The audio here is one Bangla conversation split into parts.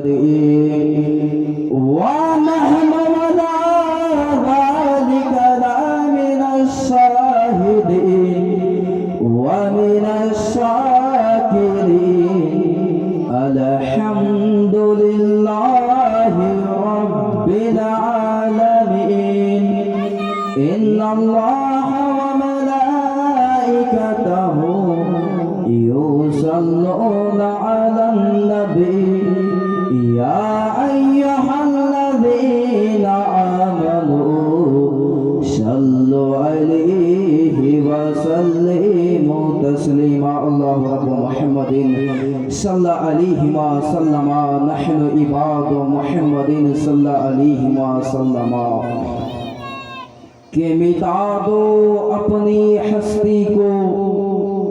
المهتدين ونحن على ذلك لمن الشاهدين ومن الشاكرين الحمد لله رب العالمين إن الله وملائكته يصلون على النبي يا أيها الذين آمنوا صلوا عليه وسلموا تسليما الله رب محمد صلى عليه وسلم نحن عباد محمد صلى عليه وسلم कि मिटा दो अपनी हस्ती को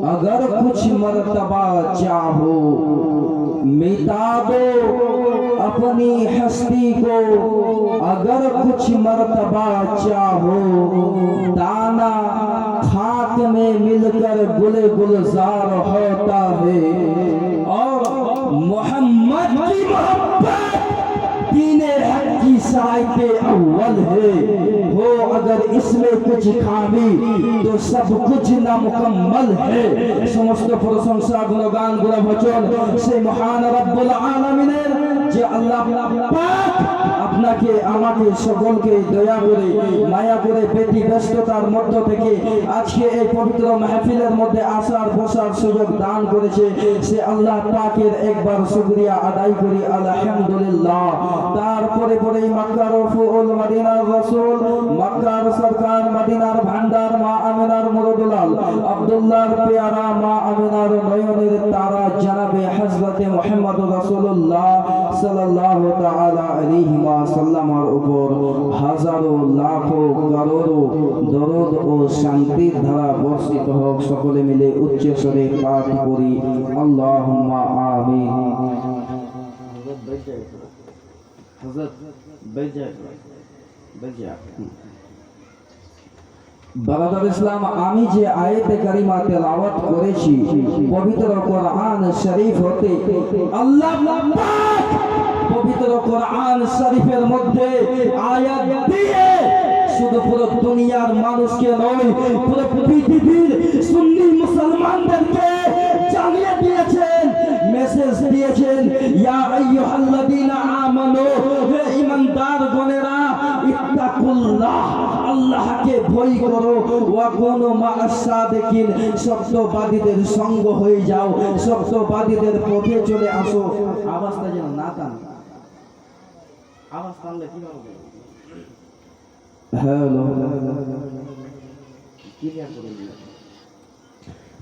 अगर कुछ मर्तबा चाहो मिटा दो अपनी हस्ती को अगर कुछ मर्तबा चाहो दाना खाक में मिलकर गुले गुलजार होता है और मोहम्मद की मोहब्बत दीने हक की साइते अव्वल है हो अगर इसमें कुछ खामी तो सब कुछ नामुकम्मल है समस्त प्रशंसा गुणगान गुणवचन से महान रब्बुल आलमीনের যে আল্লাহ পাক আপনাকে আমাকে সকলকে দয়া করে মায়া করে বেটি ব্যস্ততার মধ্য থেকে আজকে এই পবিত্র মাহফিলের মধ্যে আসার বসার সুযোগ দান করেছে সে আল্লাহ পাকের একবার শুকরিয়া আদায় করি আলহামদুলিল্লাহ তারপরে পরে মক্কা রফুল মদিনার রাসূল মক্কার সরকার মদিনার ভান্ডার মা আমিনার মুরদুলাল আব্দুল্লাহর পেয়ারা মা আমিনার নয়নের তারা জনাবে হযরত মুহাম্মদ রাসূলুল্লাহ সাল্লাল্লাহু তাআলা আলাইহি ওয়াসাল্লামের উপর হাজারো লাখো করোড়ো দরুদ ও শান্তির ধারা বর্ষিত হোক সকলে মিলে উচ্চ স্বরে পাঠ করি আল্লাহুম্মা আমিন হযরত বারাদার ইসলাম আমি যে আয়াতে কারিমা তেলাওয়াত করেছি পবিত্র কোরআন শরীফ হতে আল্লাহ পাক পবিত্র কোরআন শরীফের মধ্যে আয়াত দিয়ে শুধু পুরো দুনিয়ার মানুষকে নয় পুরো পৃথিবীর সুন্নি মুসলমানদেরকে জানিয়ে দিয়েছেন মেসেজ দিয়েছেন ইয়া আইয়ুহাল্লাযীনা আমানু হে ঈমানদার গণেরা ইত্তাকুল্লাহ আল্লাহকে ভয় করো ওয়া কুনু মা'আস সাদিকিন সত্যবাদীদের সঙ্গ হয়ে যাও সত্যবাদীদের পথে চলে আসো আওয়াজটা যেন না টান আওয়াজ টানলে কি হবে হ্যালো ক্লিয়ার করে দিন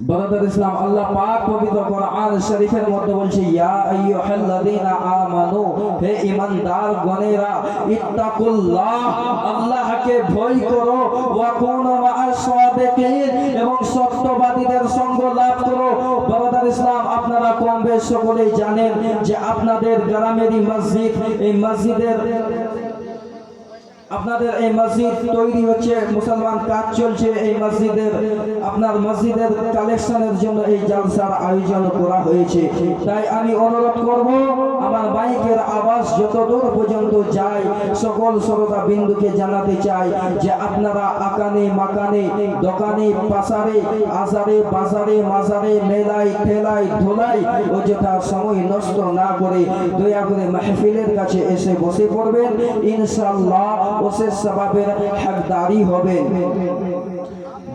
বারাদার ইসলাম আল্লাহ পাক পবিত্র কোরআন শরীফের মধ্যে বলছে ইয়া আইয়ুহাল্লাযীনা আমানু হে ঈমানদার গণেরা ইত্তাকুল্লাহ আল্লাহকে ভয় করো ওয়া কুনু মা'আস সাদিকিন এবং সত্যবাদীদের সঙ্গ লাভ করো বারাদার ইসলাম আপনারা কম বেশ সকলেই জানেন যে আপনাদের গ্রামেরই মসজিদ এই মসজিদের আপনাদের এই মসজিদ তৈরি হচ্ছে মুসলমান কাজ চলছে এই মসজিদের আপনার মসজিদের কালেকশনের জন্য এই জলসার আয়োজন করা হয়েছে তাই আমি অনুরোধ করব আমার মাইকের আওয়াজ যতদূর পর্যন্ত যায় সকল শ্রোতা বিন্দুকে জানাতে চাই যে আপনারা আকানে মাকানে দোকানে পাসারে আজারে বাজারে মাজারে মেলায় ঠেলায় ধুলায় অযথা সময় নষ্ট না করে দয়া করে মাহফিলের কাছে এসে বসে পড়বেন ইনশাআল্লাহ ওসে সওয়াবের হকদারি হবে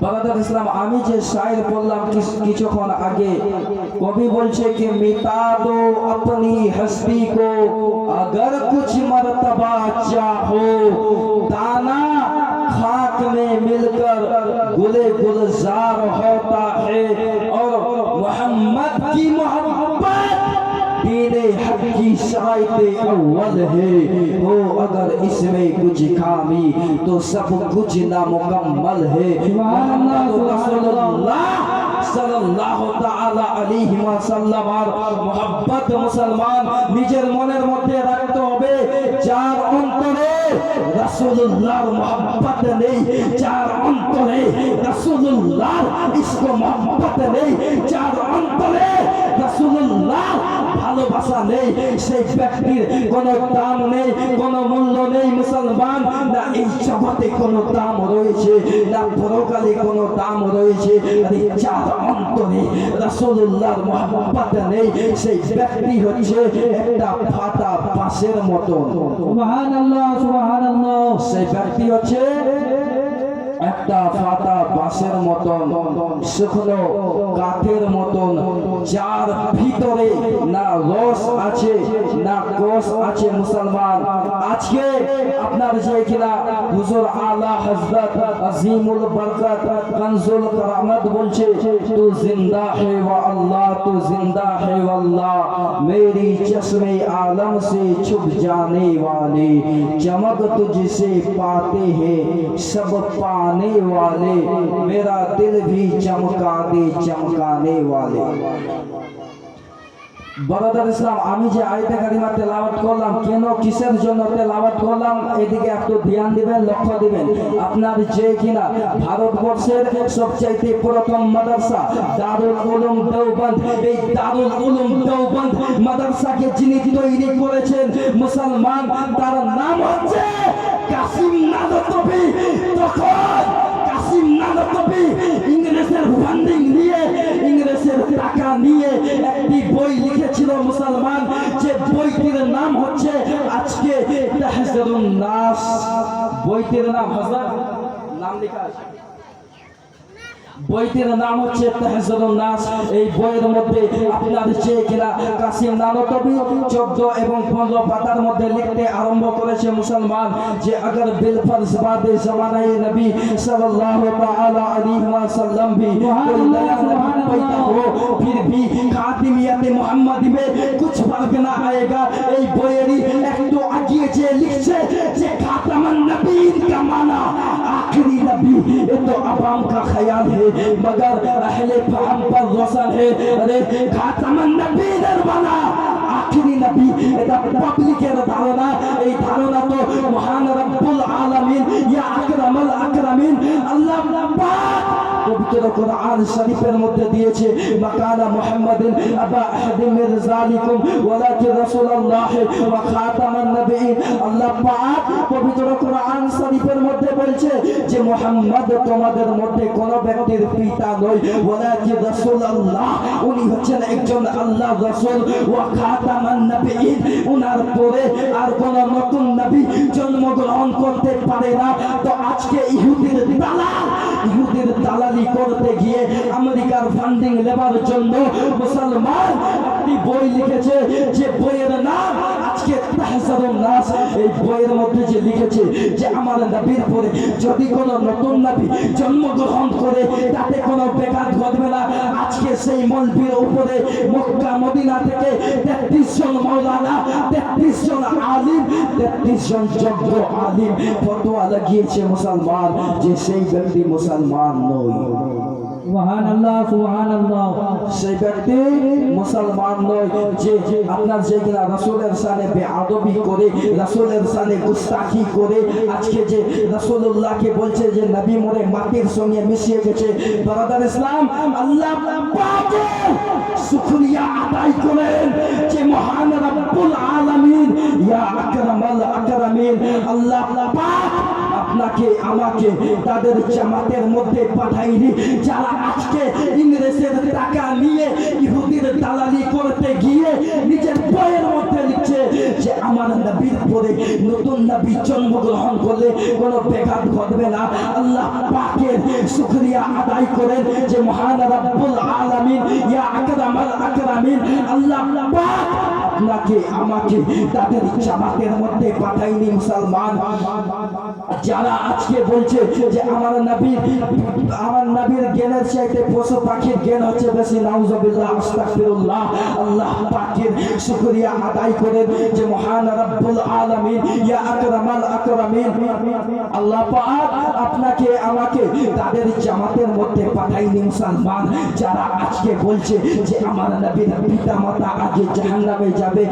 বারাদার ইসলাম আমি যে শায়ের বললাম কিছুক্ষণ আগে কবি বলছে कि मिटा दो अपनी हस्ती को अगर कुछ मर्तबा चाहो दाना खाक में मिलकर गुले गुलजार होता है और मोहम्मद की मोहब्बत दीने हक की शायते अव्वल है हो अगर इसमें कुछ खामी तो सब कुछ नामुकम्मल है मोहम्मद रसूलुल्लाह সাল্লাল্লাহু তাআলা আলাইহি ওয়াসাল্লাম আর মুহাব্বত মুসলমান নিজের মনের মধ্যে রাখতে হবে যার অন্তরে রাসূলুল্লাহর মুহাব্বত নেই যার অন্তরে রাসূলুল্লাহর ইশক মুহাব্বত নেই যার অন্তরে রাসূলুল্লাহ ভালোবাসা নেই, সেই ব্যক্তির কোনো দাম নেই, কোনো মূল্য নেই মুসলমান। না এই জগতে কোনো দাম রয়েছে, না পরকালে কোনো দাম রয়েছে। যার অন্তরে রাসূলুল্লাহর মহব্বত নেই, সেই ব্যক্তি হচ্ছে একটা ফাটা বাঁশের মতো। সুবহানাল্লাহ সুবহানাল্লাহ। সেই ব্যক্তি হচ্ছে একটা ফাটা বাঁশের মতন, শুকনো কাঠের মতন, যার ভিতরে না রস আছে না কোষ আছে মুসলমান। আজকে আপনার যে কিনা হুজুর আলা হযরত আজিমুল বরকত কানজুল কারামত বলছে, তু জিন্দা है व अल्लाह तू जिंदा है वल्लाह, मेरी चश्मे आलम से छुप जाने वाले, चमक तुझसे पाते हैं सब पाने वाले, मेरा दिल भी चमका दे चमकाने वाले। বরাদার ইসলাম, আমি যে আয়াতে কারিমা তেলাওয়াত করলাম, কেন কিসের জন্য তেলাওয়াত করলাম, এদিকে একটু ধ্যান দিবেন, লক্ষ্য দিবেন। আপনার যে কিনা ভারতবর্ষের সবচাইতে প্রথম মাদ্রাসা দারুল উলুম দেওবন্দ, এই দারুল উলুম দেওবন্দ মাদ্রাসাকে যিনি তৈরি করেছেন মুসলমান, তার নাম হচ্ছে কাসিম নানতবি। তখন কাসিম নানতবি ইংরেজের ফান্ডিং নিয়ে, ইংরেজের টাকা নিয়ে একটি বই লিখেছিল মুসলমান, যে বইটির নাম হচ্ছে আজকে তাহজিরুন নাস। বইটির নাম হযরত নাম লেখা আছে, বইটির নাম হচ্ছে তাহজিরুন নাস। এই বইয়ের মধ্যে আপনার যে কিনা কাসিম নানতবি 14 এবং 15 পাতার মধ্যে লিখতে আরম্ভ করেছে মুসলমান, যে अगर बिलफर्ज बादे जमानाए नबी सल्लल्लाहु ताला अलैहि वसल्लम भी कोई नया नबी पैदा हो, फिर भी खातिमियत मुहम्मदी में कुछ फर्क ना आएगा। এই বইয়েরই একটু আগিয়ে যে লিখছে যে खातमन नबीन का माना आखिरी नबी, ये तो अवाम का ख्याल है मगर अहले फहम पर रोशन है। अरे खातमन नबीन माना आखिरी नबी, এটা পাবলিকের ধারণা। এই ধারণা তো মহান রব্বুল আলামিন ইয়া আকরামুল আকরামিন আল্লাহ পাক পবিত্র কোরআন শরীফের মধ্যে দিয়েছে, মাকানা মুহাম্মাদিন আবা আহাদিন মিন যালিকুম ওয়ালাকিন রাসূলুল্লাহ ওয়া খাতামান নবিয়্যিন। আল্লাহ পাক পবিত্র কোরআন শরীফের মধ্যে বলছে যে মুহাম্মদ তোমাদের মধ্যে কোন ব্যক্তির পিতা নয়, ওয়ালাকিন রাসূলুল্লাহ, উনি হচ্ছেন একজন আল্লাহর রাসূল, ওয়া খাতামান নবিয়্যিন, উনার পরে আর কোন নতুন নবী জন্মগ্রহণ করতে পারে না। তো আজকে ইহুদির দালাল, ইহুদির দালালি করতে গিয়ে আমেরিকার ফান্ডিং লেবার জন্য মুসলমান একটি বই লিখেছে, যে বইয়ের নাম আজকে তাহজিরুন নাস। এই বইয়ের মধ্যে যে লিখেছে যে আমার নবীর পরে যদি কোনো নতুন নবী জন্মগ্রহণ করে তাতে কোনো বেকার ঘটবে না। আজকে সেই মৌলবীর উপরে মক্কা মদিনা থেকে 33 জন মাওলানা, 33 জন আলিম, 33 জন যোগ্য আলিম ফতোয়া লাগিয়েছে মুসলমান, যে সেই ব্যক্তি মুসলমান নয়। সুবহানাল্লাহ সুবহানাল্লাহ। সেই ব্যক্তি মুসলমান নয়, যে আপনার যে কিনা রাসূলের শানে বেআদবি করে, রাসূলের শানে গুস্তাখি করে, আজকে যে রাসূলুল্লাহকে বলছে যে নবী মরে মাটির সঙ্গে মিশিয়ে গেছে। ব্রাদার ইসলাম, আল্লাহ পাকের শুকরিয়া আদায় করেন যে মহান রব্বুল আলামিন ইয়া আকরামাল আকরামিন আল্লাহ পাক আপনাকে আমাকে তাদের জামাতের মধ্যে পাঠাইনি, যারা আজকে ইংরেজের টাকা নিয়ে ইহুদির দালালি করতে গিয়ে নিজের বইয়ের মধ্যে লিখছে যে আমার নবীর পরে নতুন নবী জন্মগ্রহণ করলে কোনো ব্যাঘাত ঘটবে না। আল্লাহ পাকের শুকরিয়া আদায় করেন যে মহান রব্বুল আলামিন ইয়া আকরামাল আকরামিন আল্লাহ পাক আপনাকে আমাকে তাদের জামাতের মধ্যে পাঠাইনি। মুসলমান যারা আজকে বলছে যে আমার নবীর জ্ঞানের চাইতে পশু পাখির জ্ঞান হচ্ছে বেশি, নাউজুবিল্লাহ আস্তাগফিরুল্লাহ। আল্লাহ পাকের শুকরিয়া আদায় করেন যে মহান রব্বুল আলামিন ইয়া আকরামাল আকরামিন আল্লাহ পাক আপনাকে আমাকে তাদের জামাতের মধ্যে পাঠাইনি। মুসলমান যারা আজকে বলছে যে আমার নবীর পিতা মাতা আগে জাহান্নামে যাবে,